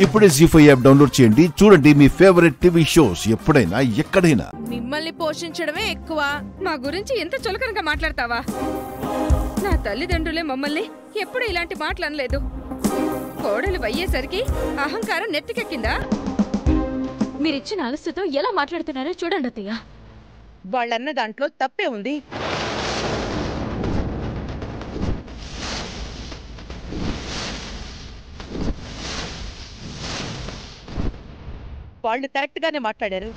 ఇప్పుడే జీ5 app download చేయండి. చూడండి మీ ఫేవరెట్ టీవీ షోస్ ఎప్పుడైనా ఎక్కడైనా. మిమ్మల్ని పోషించడమే ఎక్కువ, మా గురించి ఎంత చులకనగా మాట్లాడతావా? నా తల్లిదండ్రులే మమ్మల్ని ఎప్పుడు ఇలాంటి మాటలు అనలేదు. కోడలు అయ్యేసరికి అహంకారం నెత్తికెక్కిందా? మీరిచ్చిన అలసుతో ఎలా మాట్లాడుతున్నారో చూడండి అత్తయ్య. వాళ్ళన్న దాంట్లో తప్పే ఉంది. వాళ్ళు కరెక్ట్ గానే మాట్లాడారు.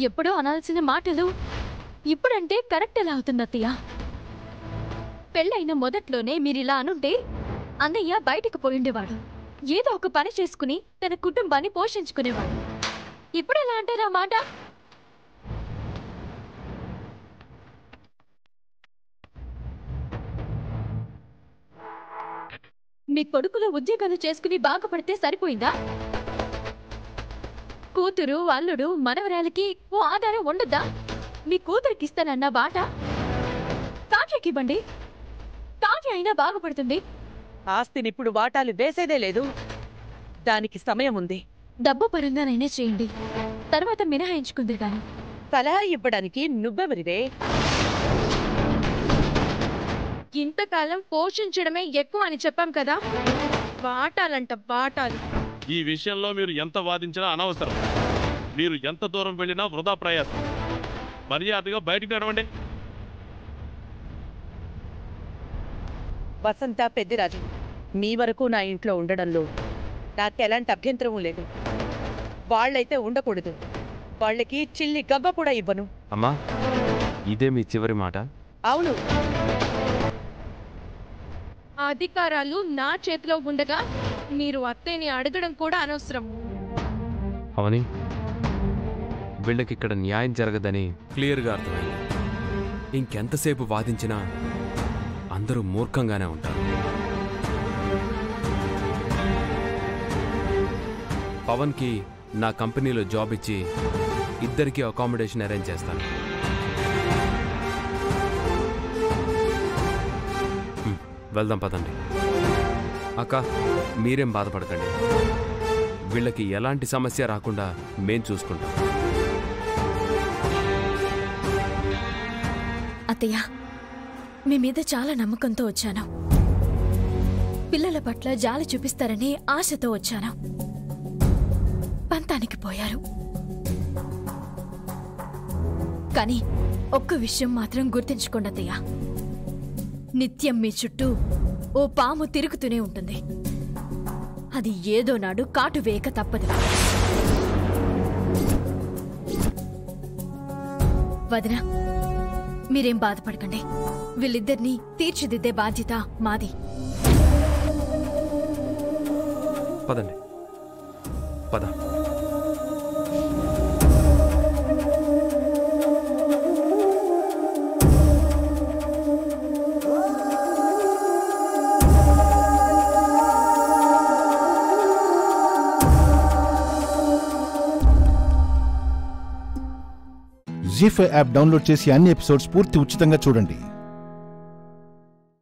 ఎప్పుడో అనాల్సిన మాటలు ఇప్పుడంటే కరెక్ట్ ఎలా అవుతుంది అత్తయ్య? పెళ్ళైన మొదట్లోనే మీరిలా అనుంటే అన్నయ్య బయటకు పోయిండేవాడు. ఏదో ఒక పని చేసుకుని తన కుటుంబాన్ని పోషించుకునేవాడు. ఇప్పుడు ఎలా అంటారా మాట? మీ కొడుకులో ఉద్యోగాలు చేసుకుని బాగుపడితే సరిపోయిందా? కూతురు, అల్లుడు, మనవరాలకి ఓ ఆధారం ఉండద్దా? మీ కూతురికి ఇస్తానన్న బాట కావ్యకి ఇవ్వండి. కావ్య అయినా బాగుపడుతుంది. ఆస్తిని ఇప్పుడు వాటాలు వేసేదే లేదు. దానికి సమయం ఉంది. డబ్బు పరంగానైనా చేయండి, తర్వాత మినహాయించుకుంది గాని. సలహా ఇవ్వడానికి నువ్వెవరివే? ఇంతకాలం పోషించడమే ఎక్కువ అని చెప్పాం కదా. బాటాలంట బాటాలు. ఈ విషయంలో మీరు ఎంత వాదించినా అనవసరం. మీరు ఎంత దూరం వెళ్ళినా వృధా ప్రయాసం. మర్యాదగా బయటికి నడవండి. వసంత, పెద్దిరాజు, మీ వరకు నా ఇంట్లో ఉండడంలో నాకెలాంటి అభ్యంతరం లేదు. వాళ్ళైతే ఉండకూడదు. వాళ్ళకి చిల్లి గవ్వ కూడా ఇవ్వను. అమ్మా, ఇదే మీ చివరి మాట? అవును. అధికారాలు నా చేతిలో ఉండగా మీరు అత్తయ్యని అడగడం కూడా అనవసరం. అవని, వీళ్ళకిక్కడ న్యాయం జరగదని క్లియర్గా అర్థమైంది. ఇంకెంతసేపు వాదించినా అందరూ మూర్ఖంగానే ఉంటారు. పవన్కి నా కంపెనీలో జాబ్ ఇచ్చి ఇద్దరికి అకామిడేషన్ అరేంజ్ చేస్తాను. వెళ్దాం పదండి. అక్క, మీరేం బాధపడకండి. వీళ్ళకి ఎలాంటి సమస్య రాకుండా మేం చూసుకుంటాం. అత్తయ్య, మీ మీద చాలా నమ్మకంతో వచ్చాను. పిల్లల పట్ల జాలి చూపిస్తారని ఆశతో వచ్చాను. పంతానికి పోయారు. కానీ ఒక్క విషయం మాత్రం గుర్తుంచుకోండి అత్తయ్య, నిత్యం మీ చుట్టూ ఓ పాము తిరుగుతూనే ఉంటుంది. అది ఏదో నాడు కాటు వేయక తప్పదు. వదినా, మీరేం బాధపడకండి. వీళ్ళిద్దరినీ తీర్చిదిద్దే బాధ్యత మాది. పదండి, పద. జీ5 యాప్ డౌన్లోడ్ చేసి అన్ని ఎపిసోడ్స్ పూర్తి ఉచితంగా చూడండి.